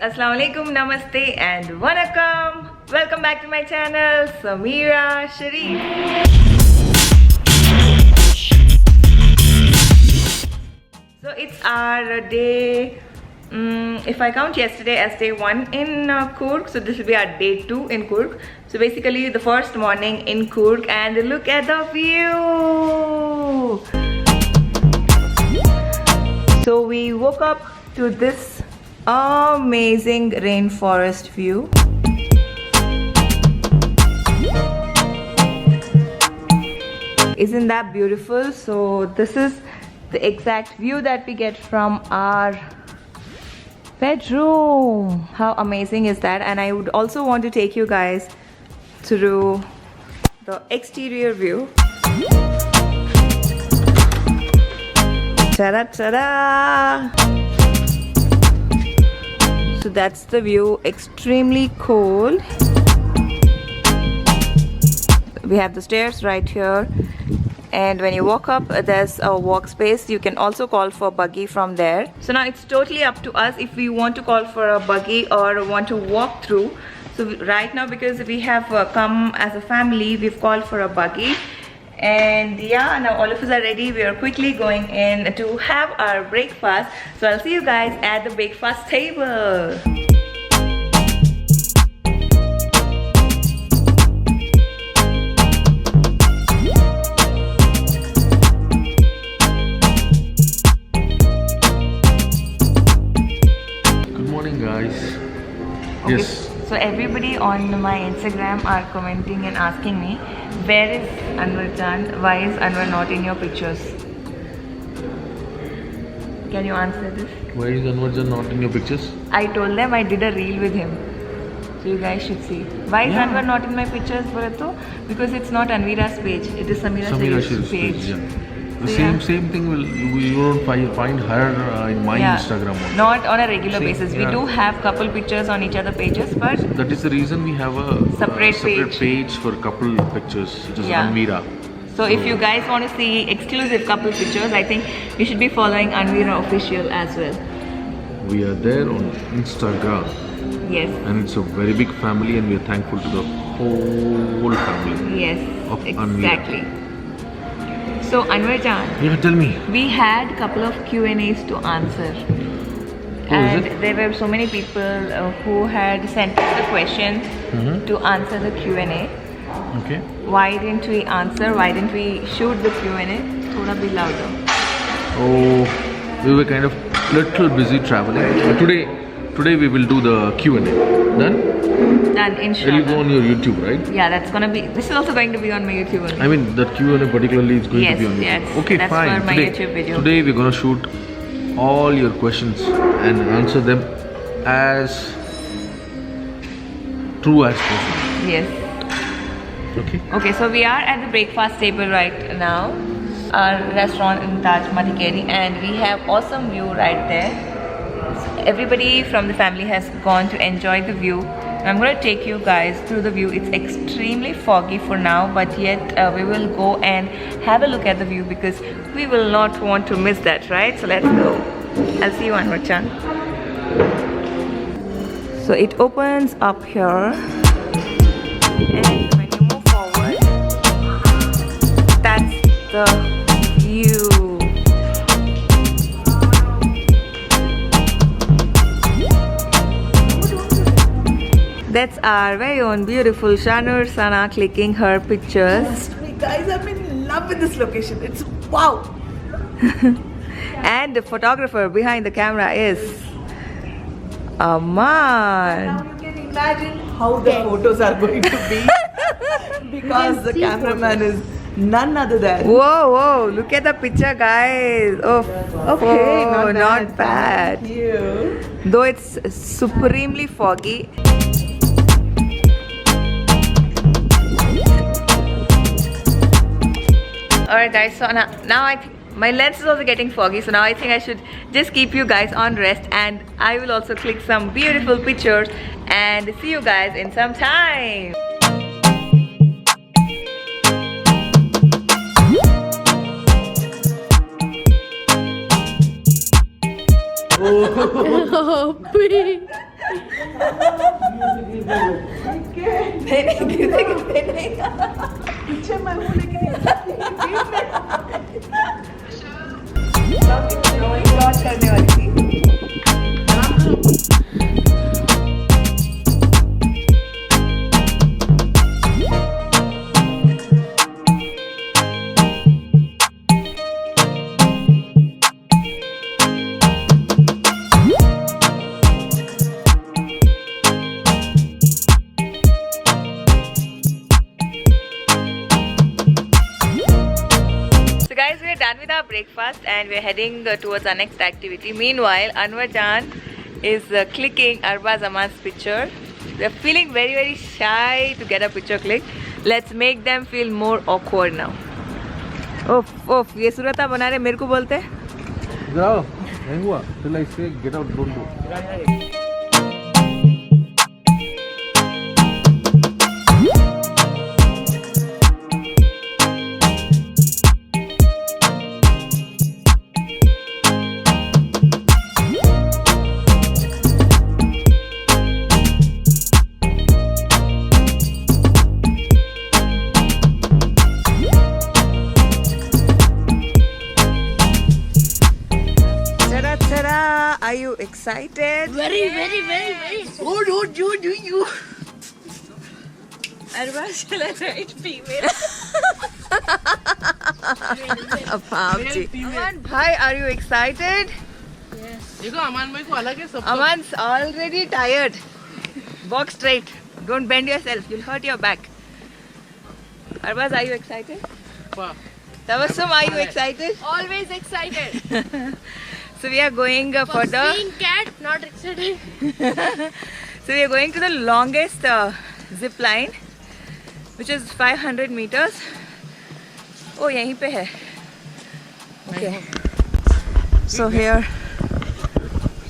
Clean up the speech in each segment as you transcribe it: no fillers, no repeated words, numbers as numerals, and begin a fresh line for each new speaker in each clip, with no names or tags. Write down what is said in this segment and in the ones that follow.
Assalamu alaikum, namaste and vanakkam. Welcome back to my channel, Sameera Sharif. So it's our day, if I count yesterday as day 1 in Coorg, so this will be our day 2 in Coorg. So basically the first morning in Coorg, and look at the view. So we woke up to this amazing rainforest view. Isn't that beautiful? So this is the exact view that we get from our bedroom. How amazing is that? And I would also want to take you guys through the exterior view. Ta-da, ta-da! So that's the view, extremely cold. We have the stairs right here, and when you walk up there's a walk space. You can also call for buggy from there. So now it's totally up to us if we want to call for a buggy or want to walk through. So right now, because we have come as a family, we've called for a buggy. And yeah, now all of us are ready. We are quickly going in to have our breakfast. So I'll see you guys at the breakfast table.
Good morning, guys.
Okay,
Yes.
so everybody on my Instagram are commenting and asking me, where is Anwar Chan? Why is Anwar not in your pictures? Can you answer this?
Why is Anwar Jan not in your pictures?
I told them I did a reel with him. So you guys should see. Why is
Yeah.
Anwar not in my pictures, Bharato? Because it's not Anvira's page. It is Sameera Sharif's page.
Yeah. The
So,
same thing will you won't find her in my
Yeah,
Instagram also.
not on a regular
Same,
basis. We
yeah.
do have couple pictures on each other pages, but
That is the reason we have a
Separate
separate
page.
page for couple pictures, which is
Yeah.
Anvira.
so if you guys want to see exclusive couple pictures, I think you should be following Anvira Official as well.
We are there on Instagram,
Yes,
and it's a very big family, and we are thankful to the whole family
yes,
of Anvira.
exactly. So Anwar Jan,
Yeah, tell me.
we had couple of Q&As to answer. And
it?
there were so many people who had sent us the question to answer the Q&A.
Okay.
Why didn't we answer? Why didn't we shoot the Q&A? Thoda bit louder.
Oh, we were kind of little busy traveling. Today we will do the Q&A. Done?
Done,
It will go
inshallah.
on your YouTube, right?
Yeah, that's gonna be. This is also going to be on my YouTube only.
I mean, that Q&A particularly is going
Yes,
to be on YouTube.
yes,
Okay,
that's
fine.
for my YouTube video.
Today we're gonna shoot all your questions and answer them as true as possible.
Yes.
Okay.
Okay, so we are at the breakfast table right now. Our restaurant in Taj Madikeri, and we have awesome view right there. So everybody from the family has gone to enjoy the view. I'm going to take you guys through the view. It's extremely foggy for now, but yet we will go and have a look at the view because we will not want to miss that, right? So let's go. I'll see you, Anwar Chan. So it opens up here, and when you move forward, that's the view. That's our very own beautiful Shanur Sana clicking her pictures.
Guys, I'm in love with this location. It's wow.
And the photographer behind the camera is Aman.
Now you can imagine how the photos are going to be because the cameraman is none other than.
Whoa, whoa, look at the picture, guys. Oh, not bad.
Thank you.
Though it's supremely foggy. Alright guys, so now I think my lens is also getting foggy, so now I think I should just keep you guys on rest, and I will also click some beautiful pictures and see you guys in some time. नहीं गिरते नहीं।
पीछे मैं हूँ लेकिन
cross करने वाली थी। So guys, we are done with our breakfast and we are heading towards our next activity. Meanwhile, Anwar Jan is clicking Arbaz Aman's picture. They are feeling very shy to get a picture clicked. Let's make them feel more awkward now. ओफ ये सूरता बना रहे मेरे को बोलते हैं।
इधर आओ, नहीं हुआ तो लाइक से get out don't do.
Are you excited?
Very. You.
Arbaz, shall I write female? Aman, hi, are you excited?
देखो अमान भाई को अलग है सब।
Aman's already tired. Walk straight. Don't bend yourself. You'll hurt your back. Arbaz, are you excited? Tabassum, are you excited?
Always excited.
So we are going further.
Seeing cat, not excited.
So we are going to the longest zip line, which is 500 meters. Oh, yahin pe hai. Okay. So here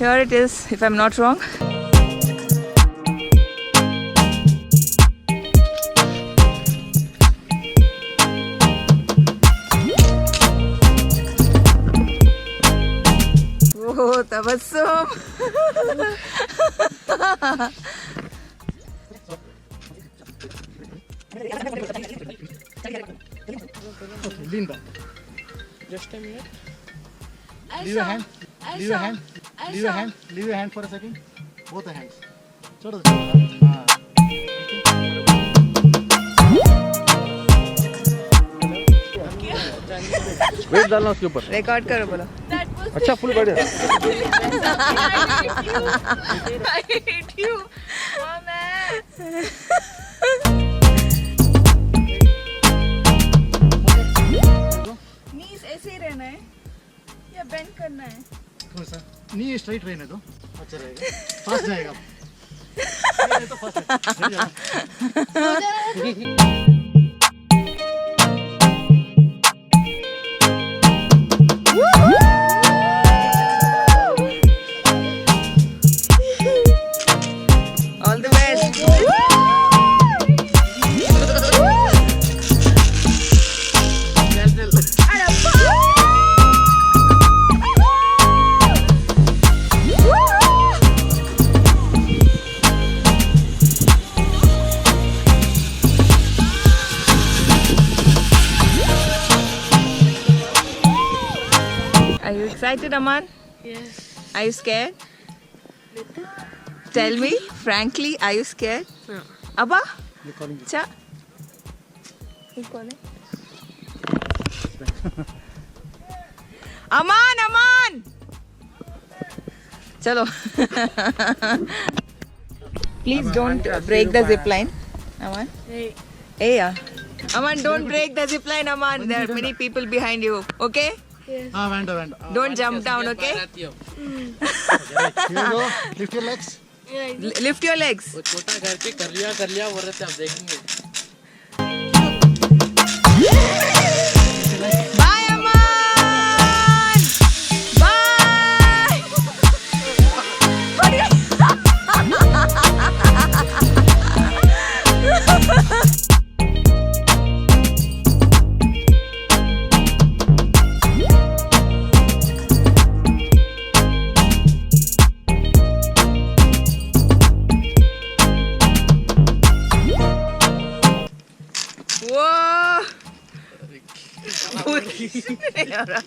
it is, if I'm not wrong. Oh, Tabassum.
Lean back. Just a minute. Leave your hand. Leave your hand. Leave your hand. Leave your hand for a second. Both the hands. छोड़ो हाँ.
Wait डालना उसके ऊपर।
Record करो बोलो।
अच्छा full बढ़िया।
I hate you. Oh man.
Knees ऐसे ही रहना है या बेंड करना है?
थोड़ा सा नी स्ट्राइट रहने दो, अच्छा रहेगा, फास्ट जाएगा। नहीं तो फास्ट है।
All the best. Are you excited, Aman?
Yes.
Are you scared? Tell me, frankly, are you scared?
No.
Abba?
They're calling you.
Cha? Who's calling? Aman! Chalo. Please don't break the zip line. Aman?
Hey.
Hey, yeah. Aman, don't break the zip line, Aman. There are many people behind you. Okay?
Yes.
हाँ वेंड
Don't jump down, okay?
Here you go, lift your legs.
Yeah.
Lift your legs.
छोटा घर पे कर लिया वो रहते आप देखेंगे।
Bye, Aman! Bye! What are नहीं हो रहा.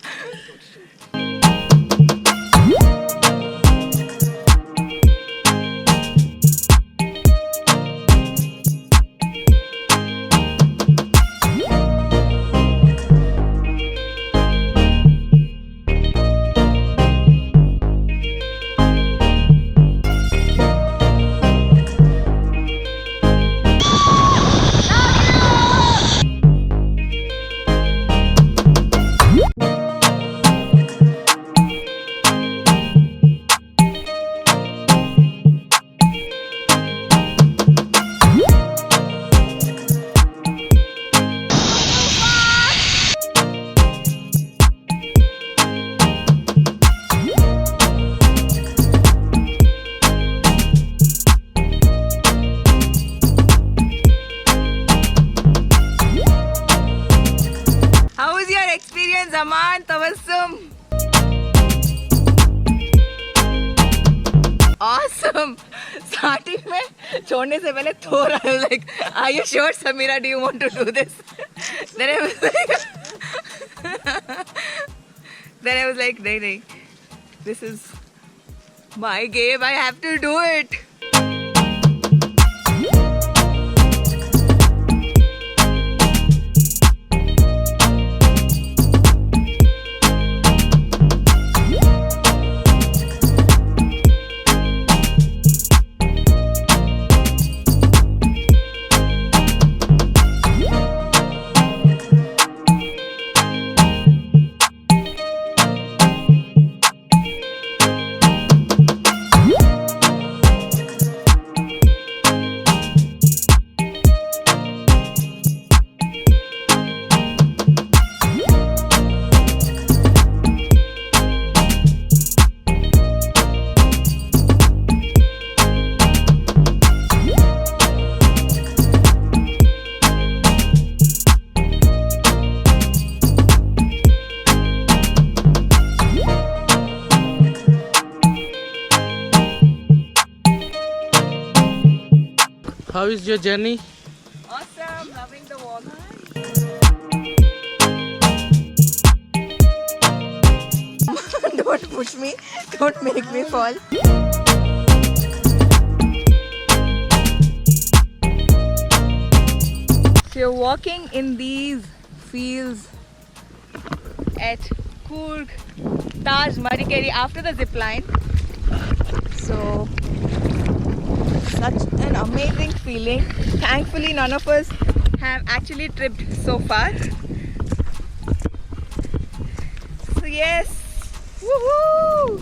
How was your experience, Aman, Tabassum? Awesome. Starting में छोड़ने से पहले थोड़ा like, are you sure, Samira? Do you want to do this? Then I was like, नहीं, this is my game. I have to do it.
How is your journey?
Awesome, loving the walk. Don't push me, don't make me fall. So you're walking in these fields at Coorg, Taj, Madikeri after the zip line. So such an amazing feeling. Thankfully, none of us have actually tripped so far. So yes, woohoo!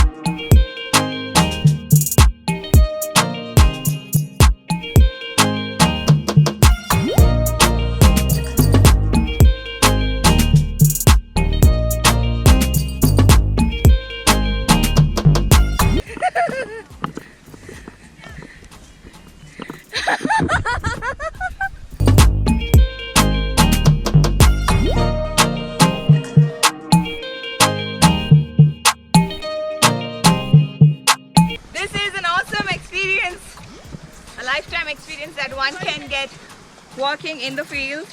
A lifetime experience that one can get walking in the field.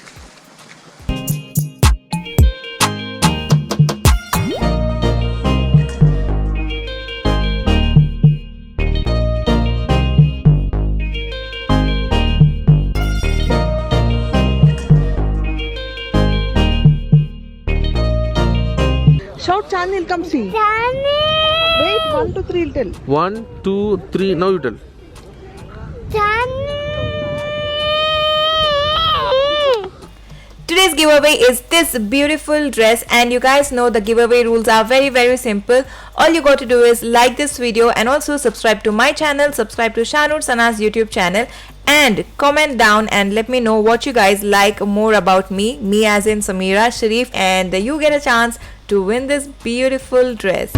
Shout Chanil, come see. Wait, 1, 2, 3, tell.
1, 2, 3. Now you tell.
Today's giveaway is this beautiful dress, and you guys know the giveaway rules are very simple. All you got to do is like this video and also subscribe to my channel, subscribe to Shahnur Sana's YouTube channel, and comment down and let me know what you guys like more about me as in Samira Sharif, and you get a chance to win this beautiful dress.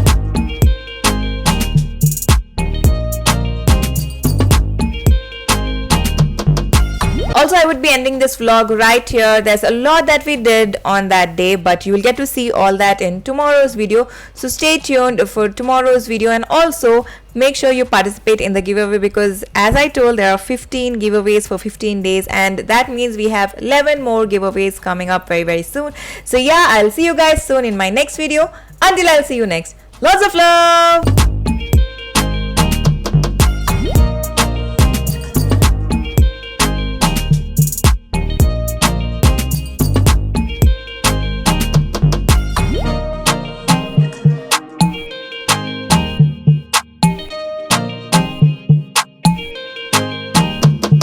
Also, I would be ending this vlog right here. There's a lot that we did on that day, but you will get to see all that in tomorrow's video. So stay tuned for tomorrow's video, and also make sure you participate in the giveaway, because as I told, there are 15 giveaways for 15 days, and that means we have 11 more giveaways coming up very soon. So yeah, I'll see you guys soon in my next video. Until I'll see you next, lots of love.